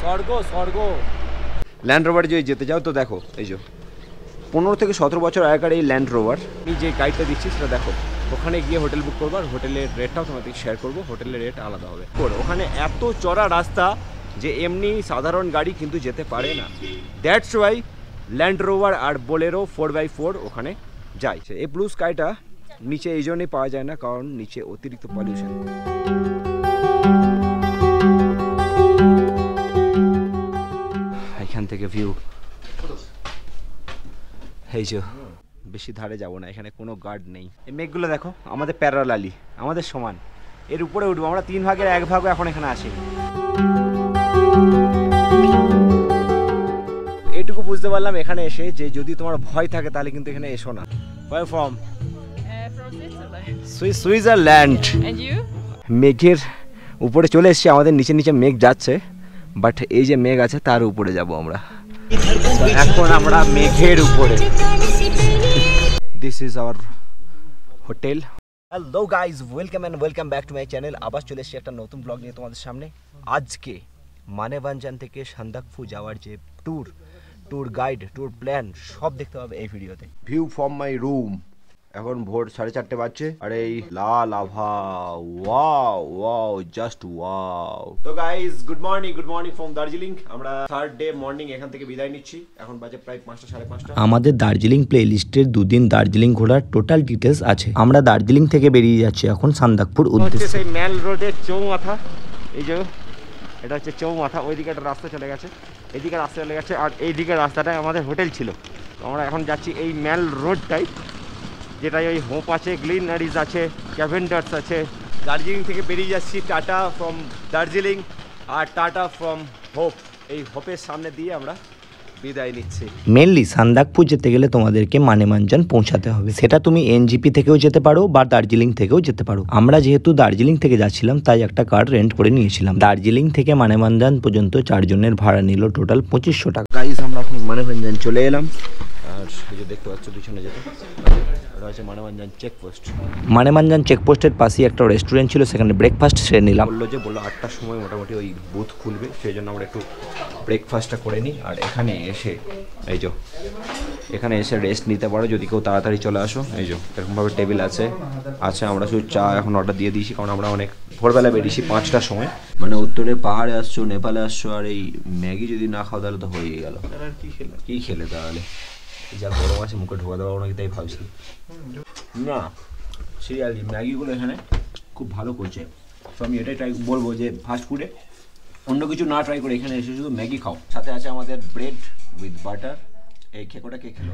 স্বর্গ স্বর্গ। ল্যান্ড রোভারে যদি যেতে যাও তো দেখো এই যে 15 থেকে 17 বছর আগেকার এই ল্যান্ড রোভার। আমি যে গাইডটা দিচ্ছি সেটা দেখো, ওখানে গিয়ে হোটেল বুক করবো আর হোটেলের রেটটাও তোমাদের শেয়ার করবো, হোটেলের রেট আলাদা হবে। ওখানে এত চড়া রাস্তা যে এমনি সাধারণ গাড়ি কিন্তু যেতে পারে না। দ্যাটস ওয়াই ল্যান্ড রোভার আর বোলেরো 4x4 ওখানে যায়। এই ব্লু স্কাইটা নিচে এই জন্যই পাওয়া যায় না, কারণ নিচে অতিরিক্ত পলিউশন। এখান থেকে ভিউ এই যে, বেশি ধারে যাব না, এখানে কোনো গার্ড নেই। এই মেঘগুলো দেখো আমাদের প্যারালালি, আমাদের সমান, এর উপরে উঠবো আমরা। 3 ভাগের 1 ভাগও এখন এখানে আসি। এটুকু বুঝতে পারলাম এখানে এসে যে যদি তোমার ভয় থাকে তাহলে কিন্তু এখানে এসো না। Where from? From Switzerland. Switzerland. And you? মেঘের উপরে চলে এসেছি, আমাদের নিচে নিচে মেঘ যাচ্ছে, বাট এই যে মেঘ আছে তার উপরে যাব আমরা। এখন আমরা মেঘের উপরে। This is our hotel. Hello guys, welcome and welcome back to my channel. আবার চলে এসেছি একটা নতুন ব্লগ নিয়ে তোমাদের সামনে। আজকে মানেভাঞ্জান থেকে সান্দাকফু যাওয়ার যে ট্যুর গাইড, ট্যুর প্ল্যান সব দেখতে পাবে এই ভিডিওতে। View from my room. এখন ভোর 4:30 বাজছে আর এই লাল আভা, ওয়াও ওয়াও, জাস্ট ওয়াও। তো guys good morning from Darjeeling. আমরা থার্ড ডে মর্নিং এখান থেকে বিদায় নিচ্ছি। এখন বাজে প্রায় 5টা 5:30। আমাদের দার্জিলিং প্লে লিস্টের 2 দিন দার্জিলিং ঘোরার টোটাল ডিটেলস আছে। আমরা দার্জিলিং থেকে বেরিয়ে যাচ্ছি এখন সান্দাকফুর উদ্দেশ্যে। সেই ম্যাল রোডের চৌমাথা, এই যে এটা হচ্ছে চৌমাথা। ওইদিকে একটা রাস্তা চলে গেছে, এইদিকে রাস্তা চলে গেছে, আর এইদিকে রাস্তাটায় আমাদের হোটেল ছিল। তো আমরা এখন যাচ্ছি এই ম্যাল রোডটাই, যেটাই ওই হোপ আছে, গ্লিনারিজ আছে, ক্যাভেন্ডার্স আছে। দার্জিলিং থেকে বেরিয়ে যাচ্ছি টাটা ফ্রম দার্জিলিং আর টাটা ফ্রম হোপ। এই হোপের সামনে দিয়ে আমরা বিদায় নিচ্ছি। মেনলি সান্দাকফু যেতে গেলে তোমাদেরকে মানেভাঞ্জান পৌঁছাতে হবে। সেটা তুমি এনজিপি থেকেও যেতে পারো বা দার্জিলিং থেকেও যেতে পারো। আমরা যেহেতু দার্জিলিং থেকে যাচ্ছিলাম তাই একটা কার রেন্ট করে নিয়েছিলাম। দার্জিলিং থেকে মানেভাঞ্জান পর্যন্ত 4 জনের ভাড়া নিল টোটাল 2500 টাকা। গাইস আমরা এখন মানেভাঞ্জান চলে এলাম, আর এই যে দেখতে পাচ্ছ পিছনে যেতে, এটা হচ্ছে মানেভাঞ্জান চেকপোস্ট। মানেভাঞ্জান চেকপোস্টের পাশেই একটা রেস্টুরেন্ট ছিল, সেখানে ব্রেকফাস্ট সেরে নিলাম। বললো 8টার সময় মোটামুটি ওই বুথ খুলবে, সেই জন্য আমরা একটু ব্রেকফাস্টটা করে নিই। আর এখানে এসে এই যে এখানে এসে রেস্ট নিতে পারো যদি কেউ তাড়াতাড়ি চলে আসো। এই যে এরকমভাবে টেবিল আছে। আমরা শুধু চা এখন অর্ডার দিয়ে দিয়েছি, কারণ আমরা অনেক ভোরবেলা বেরিয়েছি 5টার সময়। মানে উত্তরে পাহাড়ে আসছো, নেপালে আসছো, আর এই ম্যাগি যদি না খাও তাহলে তো হয়েই গেল। কি খেলে তাহলে? যা গরম আছে মুখে ঢোকা দেওয়া নাকি তাই ভাবছি না। সিরিয়ালি ম্যাগিগুলো এখানে খুব ভালো করছে। তো আমি এটাই বলবো যে ফাস্ট ফুডে অন্য কিছু না ট্রাই করে এখানে এসে শুধু ম্যাগি খাও। সাথে আছে আমাদের ব্রেড উইথ বাটার। এই খেকোটা কে খেলো?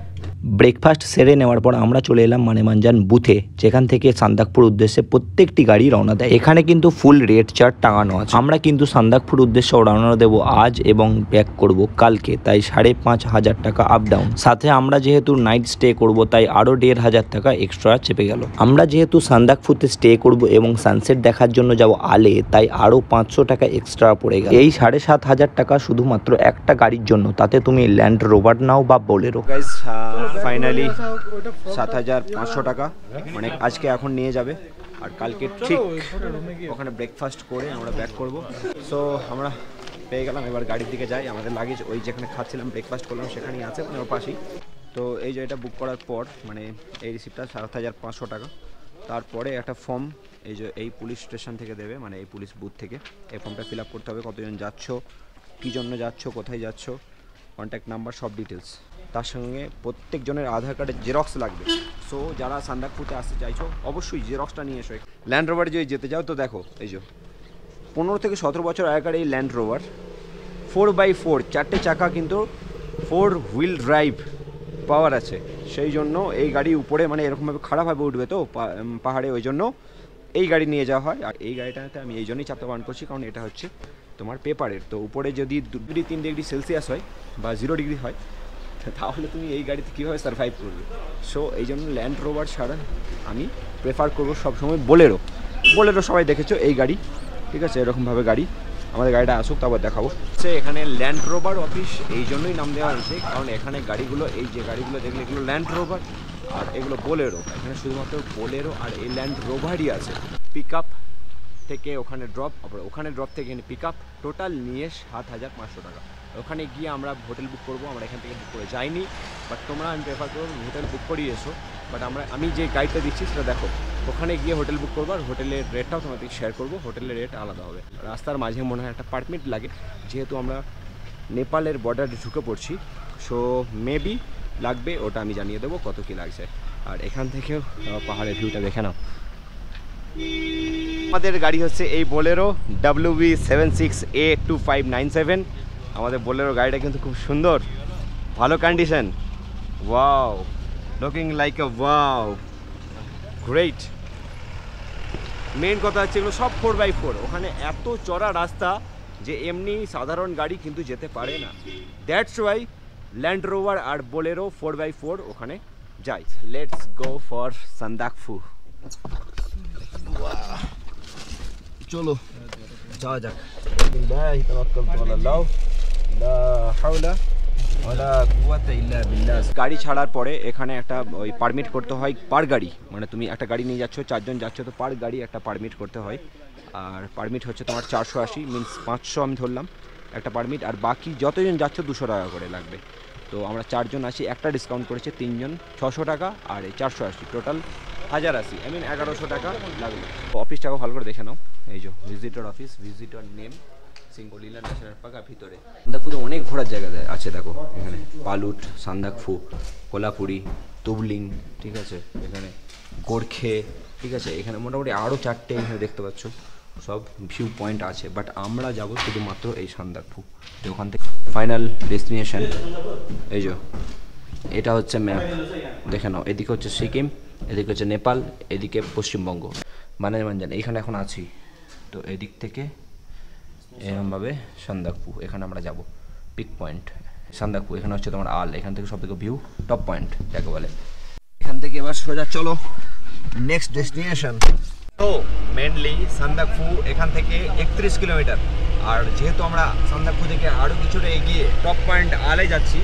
ব্রেকফাস্ট সেরে নেওয়ার পর আমরা চলে এলাম মানেভাঞ্জান বুথে, যেখান থেকে সান্দাকফুর উদ্দেশ্যে প্রত্যেকটি গাড়ি রওনা দেয়। এখানে কিন্তু ফুল রেট চার্ট টাঙানো আছে। আমরা কিন্তু সান্দাকফুর উদ্দেশ্যে রওনা দেবো আজ এবং ব্যাক করব কালকে, তাই 5,500 টাকা আপ ডাউন। সাথে আমরা যেহেতু নাইট স্টে করব তাই আরও 1,500 টাকা এক্সট্রা চেপে গেল। আমরা যেহেতু সান্দাকফুতে স্টে করব এবং সানসেট দেখার জন্য যাব আলে, তাই আরও 500 টাকা এক্সট্রা পড়ে গেল। এই 7,500 টাকা শুধুমাত্র একটা গাড়ির জন্য, তাতে তুমি ল্যান্ড রোভার নাও বা বোলেরো। গাইস ফাইনালি 7,500 টাকা মানে আজকে এখন নিয়ে যাবে, আর কালকে ঠিক ওখানে ব্রেকফাস্ট করে আমরা ব্যাক করব। সো আমরা পেয়ে গেলাম, এবার গাড়ির দিকে যাই। আমাদের লাগেজ ওই যেখানে খাচ্ছিলাম ব্রেকফাস্ট করলাম সেখানেই আছে, ওর পাশেই। তো এই যে এটা বুক করার পর মানে এই রিসিপ্টটা 7,500 টাকা। তারপরে একটা ফর্ম এই যে এই পুলিশ স্টেশন থেকে দেবে, মানে এই পুলিশ বুথ থেকে। এই ফর্মটা ফিল আপ করতে হবে, কতজন যাচ্ছ, কী জন্য যাচ্ছ, কোথায় যাচ্ছ, কন্ট্যাক্ট নাম্বার, সব ডিটেলস। তার সঙ্গে প্রত্যেকজনের আধার কার্ডের জেরক্স লাগবে। সো যারা সান্দাকফুতে আসতে চাইছো অবশ্যই জেরক্সটা নিয়ে এসো। ল্যান্ড রোভারে যদি যেতে যাও তো দেখো এই যে 15 থেকে 17 বছর আগেকার এই ল্যান্ড রোভার 4x4, 4টে চাকা, কিন্তু 4 হুইল ড্রাইভ পাওয়ার আছে। সেই জন্য এই গাড়ি উপরে মানে এরকমভাবে খারাপভাবে উঠবে তো পাহাড়ে, ওই জন্য এই গাড়ি নিয়ে যাওয়া হয়। আর এই গাড়িটাতে আমি এই জন্যই চাপতে বারণ করছি, কারণ এটা হচ্ছে তোমার পেপারের। তো উপরে যদি 2-3 ডিগ্রি সেলসিয়াস হয় বা 0 ডিগ্রি হয় তাহলে তুমি এই গাড়িতে কীভাবে সার্ভাইভ করবে। সো এই জন্য ল্যান্ড রোভার ছাড়া আমি প্রেফার করবো সবসময় বোলেরো। সবাই দেখেছো এই গাড়ি, ঠিক আছে? এরকমভাবে গাড়ি আমাদের গাড়িটা আসুক তারপর দেখাবো। সে এখানে ল্যান্ড রোভার অফিস এই জন্যই নাম দেওয়া হয়েছে, কারণ এখানে গাড়িগুলো এই যে গাড়িগুলো দেখলে এগুলো ল্যান্ড রোভার আর এগুলো বোলেরো। এখানে শুধুমাত্র বোলেরো আর এই ল্যান্ড রোভারই আছে। পিক আপ থেকে ওখানে ড্রপ, আবার ওখানে ড্রপ থেকে পিক আপ, টোটাল নিয়ে 7,500 টাকা। ওখানে গিয়ে আমরা হোটেল বুক করবো। আমরা এখান থেকে বুক করে যাইনি, বাট তোমরা আমি প্রেফার করবো হোটেল বুক করিয়ে এসো। বাট আমি যে গাইডটা দিচ্ছি সেটা দেখো, ওখানে গিয়ে হোটেল বুক করবো আর হোটেলের রেটটাও তোমাদের শেয়ার করবো। হোটেলের রেট আলাদা হবে। রাস্তার মাঝে মনে হয় একটা পারমিট লাগে, যেহেতু আমরা নেপালের বর্ডারে ঢুকে পড়ছি, সো মেবি লাগবে, ওটা আমি জানিয়ে দেবো কত কী লাগছে। আর এখান থেকেও পাহাড়ের ভিউটা দেখে নাও। আমাদের গাড়ি হচ্ছে এই বোলেরো WB76A2597। আমাদের বোলেরো গাড়িটা কিন্তু খুব সুন্দর, ভালো condition. Wow, looking like a wow, great. Main কথা হচ্ছে এগুলো সব 4x4। ওখানে এত চড়া রাস্তা যে এমনি সাধারণ গাড়ি কিন্তু যেতে পারে না। দ্যাটস ওয়াই ল্যান্ড রোভার আর বোলেরো 4x4 ওখানে যায়। Let's go for Sandakphu. চলো যাওয়া যাক। গাড়ি ছাড়ার পরে এখানে একটা ওই পারমিট করতে হয় পার গাড়ি, মানে তুমি একটা গাড়ি নিয়ে যাচ্ছ, 4 জন যাচ্ছ, তো পার গাড়ি একটা পারমিট করতে হয়। আর পারমিট হচ্ছে তোমার 480, মিনস 500 আমি ধরলাম একটা পারমিট, আর বাকি যতজন যাচ্ছ 200 টাকা করে লাগবে। তো আমরা 4 জন আছি, একটা ডিসকাউন্ট করেছে, 3 জন 600 টাকা, আর এই 480, টোটাল 1080, আই মিন 1100 টাকা লাগবে। অফিসটাকে ভালো করে দেখে নাও। এই যে visitor office, visitor name Singalila national park ভিতরে। সান্দাকফুতে অনেক ঘোরার জায়গা আছে, দেখো এখানে পালুট, সান্দাকফু, কোলাপুরি, তুবলিং, ঠিক আছে, এখানে গোর্খে, ঠিক আছে, এখানে মোটামুটি আরও 4টে এখানে দেখতে পাচ্ছ সব ভিউ পয়েন্ট আছে। বাট আমরা যাব শুধুমাত্র এই সান্দাকফু। তো ওখান থেকে ফাইনাল ডেস্টিনেশন এই যে এটা হচ্ছে ম্যাপ, দেখে নাও। এদিকে হচ্ছে সিকিম, এদিকে হচ্ছে নেপাল, এদিকে পশ্চিমবঙ্গ, মানেমাঞ্জান এইখানে এখন আছি। তো এদিক থেকে এরকমভাবে সান্দাকফু, এখানে আমরা যাব পিক পয়েন্ট সান্দাকফু। এখানে হচ্ছে তোমার আল, এখান থেকে সব থেকে ভিউ টপ পয়েন্ট যাকে বলে। এখান থেকে এবার সোজা চলো নেক্সট ডেস্টিনেশন। তো মেনলি সান্দাকফু এখান থেকে 31 কিলোমিটার। আর যেহেতু আমরা সান্দাকফু থেকে আরও কিছুটা এগিয়ে টপ পয়েন্ট আলে যাচ্ছি,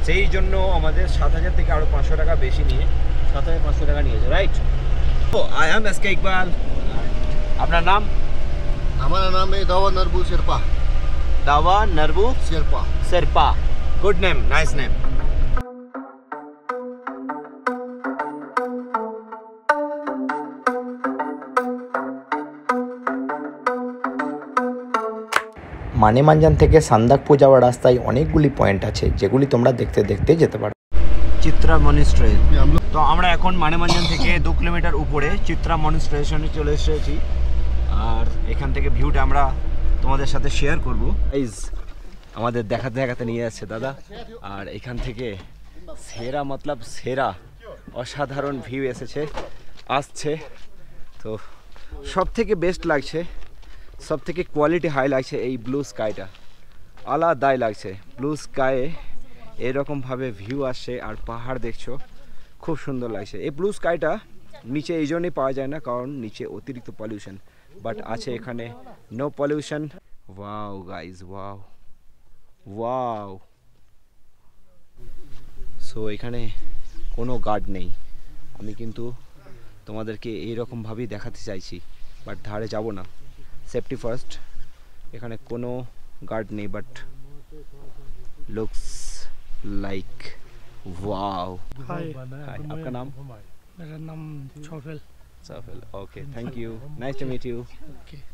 সেই জন্য আমাদের 7000 থেকে আরও 500 টাকা বেশি নিয়ে 7500 টাকা নিয়েছে, রাইট? তো I am S K Iqbal. আপনার নাম? हमारा नाम है Dawa Norbu Sherpa. Dawa Norbu Sherpa. Sherpa, good name, nice name. Maneybhanjan থেকে সান্দাকফু যাওয়ার রাস্তায় অনেকগুলি পয়েন্ট আছে, যেগুলি তোমরা দেখতে দেখতে যেতে পারো। চিত্রা মনিস্ট্রি। তো আমরা এখন মানেমাঞ্জান থেকে 2 কিলোমিটার উপরে চিত্রা মনিস্ট্রেশনে চলে এসেছি। আর এখান থেকে ভিউটা আমরা তোমাদের সাথে শেয়ার করবো। গাইস আমাদের দেখাতে দেখাতে নিয়ে যাচ্ছে দাদা। আর এখান থেকে সেরা মতলব সেরা অসাধারণ ভিউ আসছে। তো সব থেকে বেস্ট লাগছে, সব থেকে কোয়ালিটি হাই লাগছে এই ব্লু স্কাইটা, আলাদাই লাগছে। ব্লু স্কাইয়ে এরকমভাবে ভিউ আসছে আর পাহাড় দেখছো, খুব সুন্দর লাগছে। এই ব্লু স্কাইটা নিচে এই জন্যই পাওয়া যায় না, কারণ নিচে অতিরিক্ত পলিউশন, বাট আছে এখানে no pollution. Wow guys, wow wow. So এখানে কোনো গার্ড নেই, আমি কিন্তু তোমাদেরকে এইরকমভাবেই দেখাতে চাইছি, বাট ধারে যাব না, সেফটি ফার্স্ট। এখানে কোনো গার্ড নেই, but looks like wow. Hi, आपका नाम? मेरा नाम Safel. Safel, okay, thank you, nice to meet you.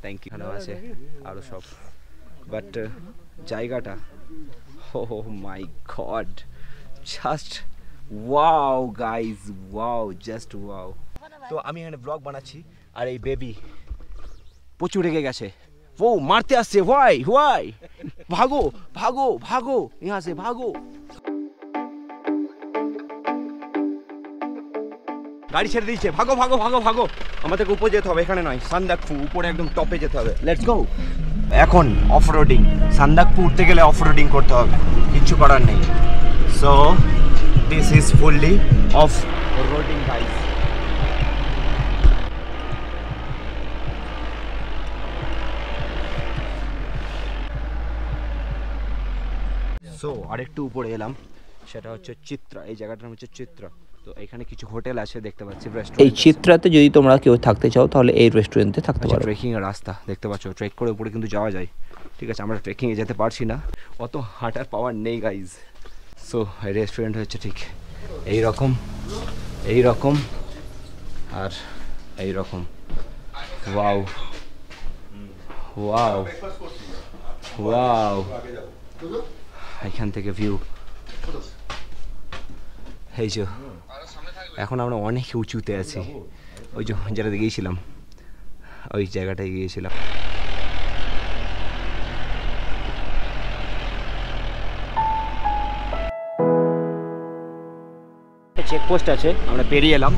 Thank you. खाना আছে আরো সব, বাট জায়গাটা oh my god, just wow guys, wow, just wow. তো আমি এখানে ব্লগ বানাচ্ছি আর এই বেবি প্রচুর রেগে গেছে, वो मारते আসছে। व्हाई व्हाई, भागो भागो भागो, यहाँ से भागो। গাড়ি ছেড়ে দিয়েছে, ভাগো ভাগো ভাগো ভাগো। আমাদেরকে উপরে যেতে হবে, এখানে নয়, সান্দাকফু উপরে একদম টপে যেতে হবে। Let's go. এখন অফ রোডিং, সান্দাকফু উঠতে গেলে অফ রোডিং করতে হবে, কিচ্ছু করার নেই। So this is fully off roading guys. So আরেকটু উপরে এলাম, সেটা হচ্ছে চিত্রা, এই জায়গাটার হচ্ছে চিত্রা। তো এখানে কিছু হোটেল আছে দেখতে পাচ্ছি, এই রেস্টুরেন্ট। চিত্রাতে যদি তোমরা কেউ থাকতে চাও তাহলে এই রেস্টুরেন্টে থাকতে পারো। ট্রেকিং এর রাস্তা দেখতে পাচ্ছ, ট্রেক করে উপরে কিন্তু যাওয়া যায়। ঠিক আছে, আমরা ট্রেকিংয়ে যেতে পারছি না, অত হাঁটার পাওয়ার নেই গাইজ। সো এই রেস্টুরেন্ট হচ্ছে ঠিক এই রকম আর এই রকম। ওয়াও ওয়াও ওয়াও, এখান থেকে ভিউ। এই যে এখন আমরা অনেক উঁচুতে আছি, ওই যে যেটাতে গিয়েছিলাম ওই জায়গাটায় গিয়েছিলাম। চেকপোস্ট আছে, আমরা পেরিয়ে এলাম,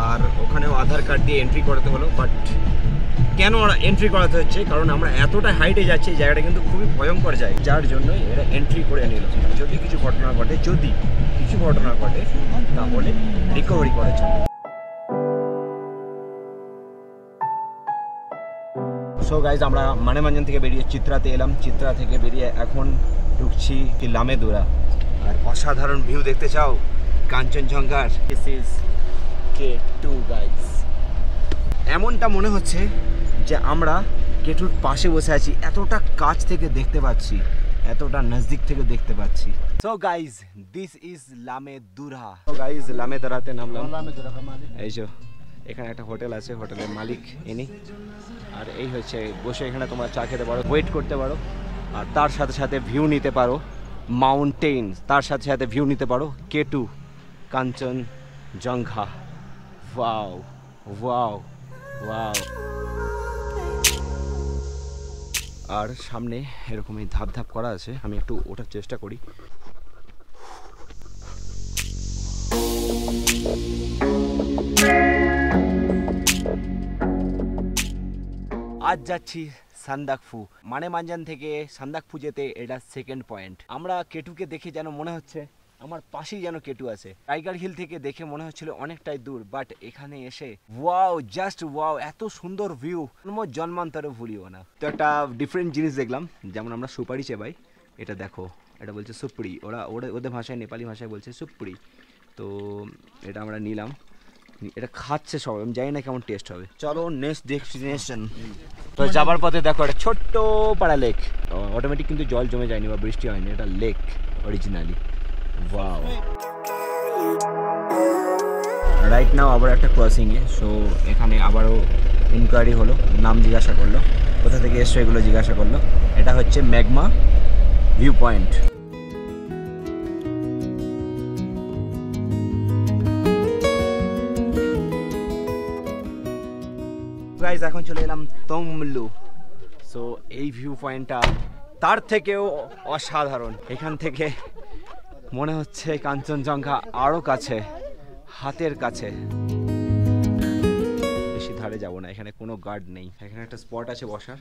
আর ওখানেও আধার কার্ড দিয়ে এন্ট্রি করাতে হলো। বাট কেন এন্ট্রি করাতে হচ্ছে, কারণ আমরা এতটা হাইটে যাচ্ছি, এই জায়গাটা কিন্তু খুবই ভয়ঙ্কর যায়, যার জন্যই এরা এন্ট্রি করে নিল। যদি কিছু ঘটনা ঘটে তাহলে রিকভারি করার জন্য। সো গাইজ, আমরা মানেমাঞ্জান থেকে বেরিয়ে চিত্রাতে এলাম, চিত্রা থেকে বেরিয়ে এখন ঢুকছি লামেদুরা। আর অসাধারণ ভিউ দেখতে চাও কাঞ্চনজঙ্ঘার। This is K2 guys. এমনটা মনে হচ্ছে যে আমরা কেটুর পাশে বসে আছি, এতটা কাছ থেকে দেখতে পাচ্ছি, এতটা নজদিক থেকে দেখতে পাচ্ছি। So guys, this is Lamedura. So guys, লামেদুরাতে নামলাম। এই যে এখানে একটা হোটেল আছে, হোটেলের মালিক ইনি। আর এই হচ্ছে বসে এখানে তোমরা চা খেতে পারো, ওয়েট করতে পারো, আর তার সাথে সাথে ভিউ নিতে পারো মাউন্টেন, তার সাথে সাথে ভিউ নিতে পারো K2 Kanchenjunga. Wow wow wow. আর সামনে এরকমই ধাপ ধাপ করা আছে, আমি একটু ওঠার চেষ্টা করি। আজ যাচ্ছি সান্দাকফু। মানেমাঞ্জান থেকে সান্দাকফু যেতে এটা সেকেন্ড পয়েন্ট। আমরা কেটুকে দেখে যেন মনে হচ্ছে আমার পাশেই যেন কেটু আছে। টাইগার হিল থেকে দেখে মনে হচ্ছিল অনেকটাই দূর, বাট এখানে এসে ওয়াও, জাস্ট ওয়াও, এত সুন্দর ভিউ, জন্মান্তরে ভুলিও না। তো একটা ডিফারেন্ট জিনিস দেখলাম, যেমন আমরা সুপারি চেবাই, এটা দেখো, এটা বলছে সুপড়ি, ওদের ভাষায়, নেপালি ভাষায় বলছে সুপড়ি। তো এটা আমরা নিলাম, এটা খাচ্ছে সবাই, আমি জানি না কেমন টেস্ট হবে। চলো নেক্সট ডেস্টিনেশন। তো যাবার পথে দেখো একটা ছোট্ট পাড়া লেক, অটোমেটিক কিন্তু জল জমে যায়নি বা বৃষ্টি হয়নি, এটা lake originally. Wow. Right now আবার একটা ক্রসিংয়ে। সো এখানে আবারও ইনকোয়ারি হলো, নাম জিজ্ঞাসা করলো, কোথা থেকে এসছো এগুলো জিজ্ঞাসা করলো। এটা হচ্ছে ম্যাগমা ভিউ পয়েন্ট। গাইজ, এখন চলে এলাম তংমলু। সো এই ভিউ পয়েন্টটা তার থেকেও অসাধারণ। এখান থেকে মনে হচ্ছে কাঞ্চনজঙ্ঘা আরও কাছে, হাতের কাছে। বেশি ধারে যাব না, এখানে কোনো গার্ড নেই। এখানে একটা স্পট আছে বসার,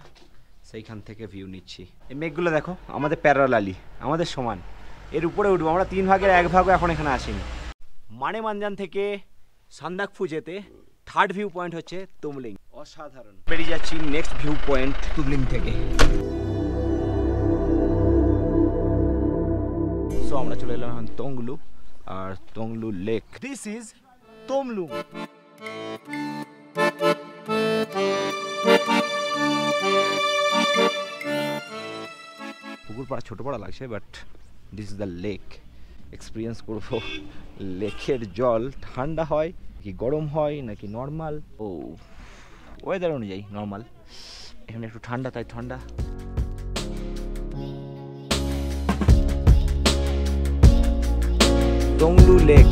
সেইখান থেকে ভিউ নিচ্ছি। এই মেঘগুলো দেখো, আমাদের প্যারালালি, আমাদের সমান, এর উপরে উঠবো আমরা। 3 ভাগের 1 ভাগও এখন এখানে আসিনি। মানেমাঞ্জান থেকে সান্দাকফু যেতে থার্ড ভিউ পয়েন্ট হচ্ছে তুমলিং। অসাধারণ। বেরিয়ে যাচ্ছি নেক্সট ভিউ পয়েন্ট তুমলিং থেকে। সো আমরা চলে এলাম এখন তংলু, আর Tonglu lake. This is Tamlu. পুকুর পাড়া ছোট পাড়া লাগছে, but this is the lake. Experience করবো লেকের জল ঠান্ডা হয় কি গরম হয় নাকি নর্মাল। ও ওয়েদার অনুযায়ী নর্মাল, এখানে একটু ঠান্ডা, তাই ঠান্ডা। তংলু লেক,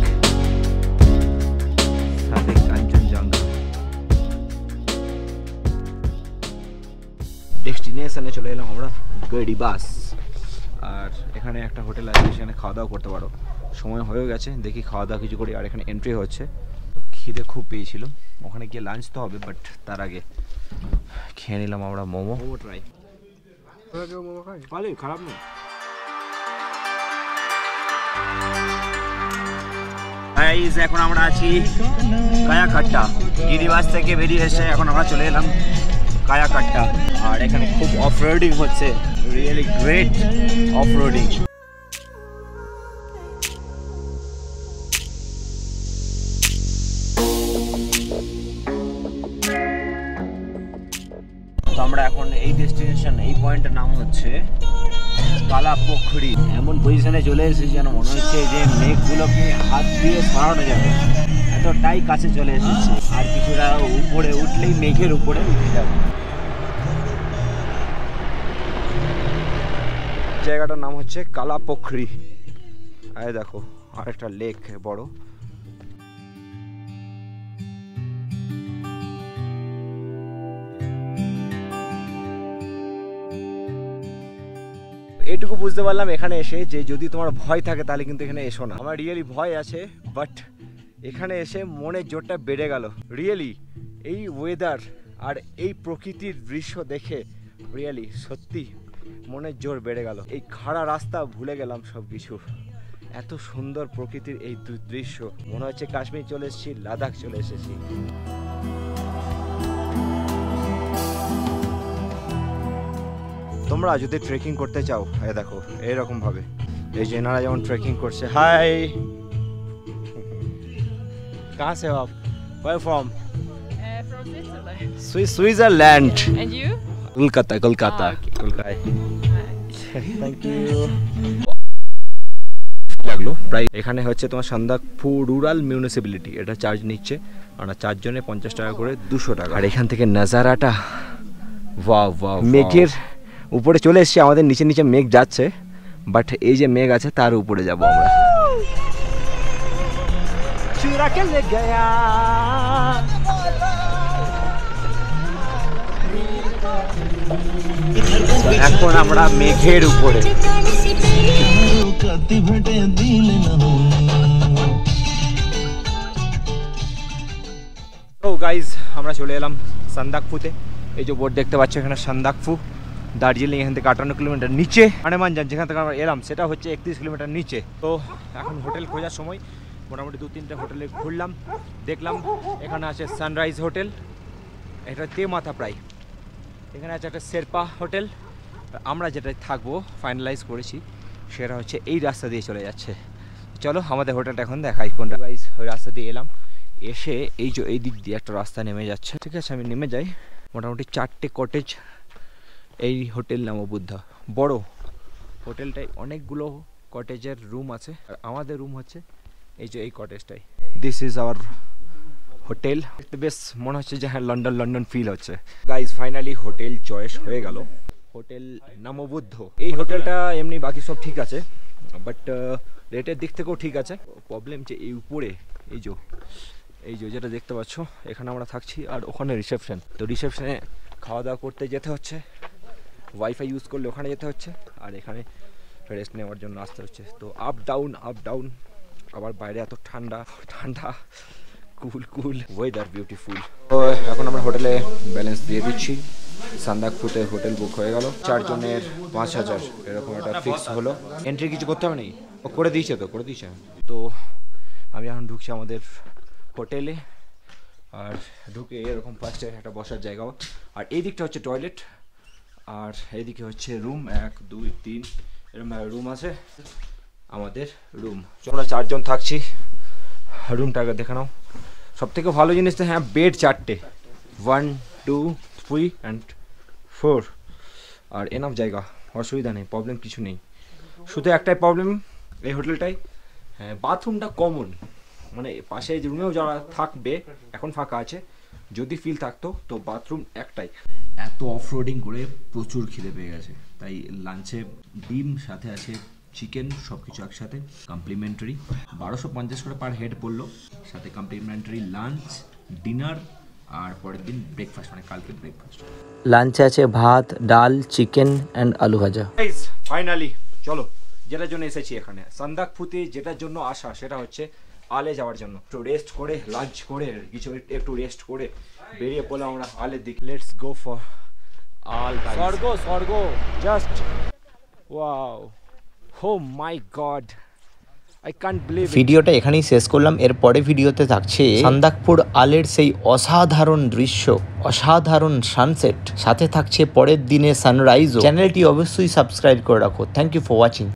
সাথে কাঞ্চনজঙ্ঘা। ডেস্টিনেশনে চলে এলাম আমরা গড়িবাস। আর এখানে একটা হোটেল আছে, সেখানে খাওয়া দাওয়া করতে পারো। সময় হয়ে গেছে, দেখি খাওয়া দাওয়া কিছু করি। আর এখানে এন্ট্রি হচ্ছে, খিদে খুব পেয়েছিল, ওখানে গিয়ে লাঞ্চ তো হবে, বাট তার আগে খেয়ে নিলাম আমরা মোমো। ট্রাই ভালোই, খারাপ নেই। এখন আমরা আছি কায়াকাট্টা। গিরিবাস থেকে বেরিয়ে এসে এখন আমরা চলে এলাম কায়াকাট্টা। আর এখানে খুব অফ রোডিং হচ্ছে, রিয়েলি গ্রেট অফ রোডিং। হচ্ছে কালা পুকুরি। এমন পজিশনে চলে এসেছি যেন মনে হচ্ছে যে মেঘগুলোকে হাত দিয়ে সরানো যাবে, এতটাই কাছে চলে এসেছে। আর কিছুটা উপরে উঠলেই মেঘের উপরে উঠে যাবে। জায়গাটার নাম হচ্ছে কালা পুকুরি। আর দেখো আরেকটা লেক বড়। এটুকু বুঝতে পারলাম এখানে এসে যে যদি তোমার ভয় থাকে তাহলে কিন্তু এখানে এসো না। আমার রিয়েলি ভয় আছে, বাট এখানে এসে মনের জোরটা বেড়ে গেল। রিয়েলি এই ওয়েদার আর এই প্রকৃতির দৃশ্য দেখে রিয়েলি সত্যি মনের জোর বেড়ে গেল। এই খাড়া রাস্তা ভুলে গেলাম সব কিছু। এত সুন্দর প্রকৃতির এই দৃশ্য, মনে হচ্ছে কাশ্মীর চলে এসেছি, লাদাখ চলে এসেছি। তোমরা যদি ট্রেকিং করতে চাও, এ দেখো এরকম ভাবে এই যে এনারা যেমন ট্রেকিং করছে। হাই, কাহা সে up? War from? From Switzerland. Switzerland. And you? Kolkata. Kolkata. Ah, okay. কলকাতায়। Nice. Thank you. লাগলো প্রায়। এখানে হচ্ছে তোমার সান্দাকফু রুরাল মিউনিসিপ্যালিটি, এটা চার্জ নিচ্ছে। আমরা 4 জনে 50 টাকা করে 200 টাকা। আর এখান থেকে নাজারাটা ওয়াও ওয়াও। মেঘের উপরে চলে এসেছি, আমাদের নিচে নিচে মেঘ যাচ্ছে, বাট এই যে মেঘ আছে তার উপরে যাব আমরা। এখন আমরা মেঘের উপরে। তো গাইজ আমরা চলে এলাম সান্দাকফুতে। এই যে বোর্ড দেখতে পাচ্ছ এখানে সান্দাকফু, দার্জিলিং এখান থেকে 58 কিলোমিটার নিচে। মানেমানজান যেখান থেকে আমরা এলাম সেটা হচ্ছে 31 কিলোমিটার নিচে। তো এখন হোটেল খোঁজার সময় মোটামুটি 2-3টে হোটেলে ঘুরলাম, দেখলাম এখানে আছে সানরাইজ হোটেল, এটা তেমাথা প্রায়। এখানে আছে একটা শেরপা হোটেল। আমরা যেটাই থাকবো ফাইনালাইজ করেছি সেটা হচ্ছে এই রাস্তা দিয়ে চলে যাচ্ছে। চলো আমাদের হোটেলটা এখন দেখাই কোনটা। গাইজ ওই রাস্তা দিয়ে এলাম, এসে এই যে এই দিক দিয়ে একটা রাস্তা নেমে যাচ্ছে। ঠিক আছে, আমি নেমে যাই। মোটামুটি 4টে কটেজ। এই হোটেল নাম বুদ্ধা, বড় হোটেলটাই অনেকগুলো কটেজের রুম আছে। আর আমাদের রুম হচ্ছে এই যে এই কটেজটাই। This is our hotel. বেশ মনে হচ্ছে যে হ্যাঁ লন্ডন ফিল হচ্ছে। গাইজ ফাইনালি হোটেল চয়েস হয়ে গেল, হোটেল নামবুদ্ধ। এই হোটেলটা এমনি বাকি সব ঠিক আছে, বাট রেটের দিক থেকেও ঠিক আছে। প্রবলেম যে এই উপরে এই যে যেটা দেখতে পাচ্ছ এখানে আমরা থাকছি, আর ওখানে রিসেপশন। তো রিসেপশনে খাওয়া দাওয়া করতে যেতে হচ্ছে, ওয়াইফাই ইউজ করলে ওখানে যেতে হচ্ছে, আর এখানে রেস্ট নেওয়ার জন্য আসতে হচ্ছে। তো আপ ডাউন। আবার বাইরে এত ঠান্ডা, কুল ওয়েদার বিউটিফুল। তো এখন আমরা হোটেলে ব্যালেন্স দিয়ে দিচ্ছি। সান্দাকফুতে হোটেল বুক হয়ে গেল, 4 জনের 5000 এরকম একটা ফিক্স হলো। এন্ট্রি কিছু করতে হবে না, ও করে দিয়েছে। তো আমি এখন ঢুকছি আমাদের হোটেলে, আর ঢুকে এরকম ফার্স্টে একটা বসার জায়গাও, আর এই দিকটা হচ্ছে টয়লেট, আর এইদিকে হচ্ছে রুম 1 2 3 এরকম রুম আছে। আমাদের রুম, আমরা 4 জন থাকছি। রুমটাকে দেখে নাও। সব থেকে ভালো জিনিস তো হ্যাঁ, বেড 4টে, 1 2 3 and 4, আর এনাফ জায়গা, অসুবিধা নেই, প্রবলেম কিছু নেই। শুধু একটাই প্রবলেম এই হোটেলটাই, হ্যাঁ বাথরুমটা কমন। মানে পাশে যে রুমেও যারা থাকবে এখন ফাঁকা আছে, যদি ফিল থাকতো তো বাথরুম একটাই। এত অফরোডিং করে প্রচুর খিদে পেয়ে গেছে, তাই লাঞ্চে ডিম সাথে আছে চিকেন, সব কিছু একসাথে কমপ্লিমেন্টারি। 1250 করে পার হেড পড়লো, সাথে কমপ্লিমেন্টারি লাঞ্চ, ডিনার, আর পরের দিন ব্রেকফাস্ট, মানে কালকে ব্রেকফাস্ট। লাঞ্চে আছে ভাত, ডাল, চিকেন অ্যান্ড আলু ভাজা। ফাইনালি চলো, যেটার জন্য এসেছি এখানে সান্দাকফুতে, যেটার জন্য আসা সেটা হচ্ছে আলে যাওয়ার জন্য। একটু রেস্ট করে, লাঞ্চ করে, কিছু একটু রেস্ট করে বেরিয়ে পড়লাম আমরা আলের দিকে। লেটস গো ফর আল। স্বর্গ just wow, oh my god, I can't believe. ভিডিওটা এখানেই শেষ করলাম। এর পরে ভিডিওতে থাকছে সান্দাকফু আলের সেই অসাধারণ দৃশ্য, অসাধারণ সানসেট, সাথে থাকছে পরের দিনে সানরাইজও। চ্যানেলটি অবশ্যই সাবস্ক্রাইব করে রাখো। Thank you for watching.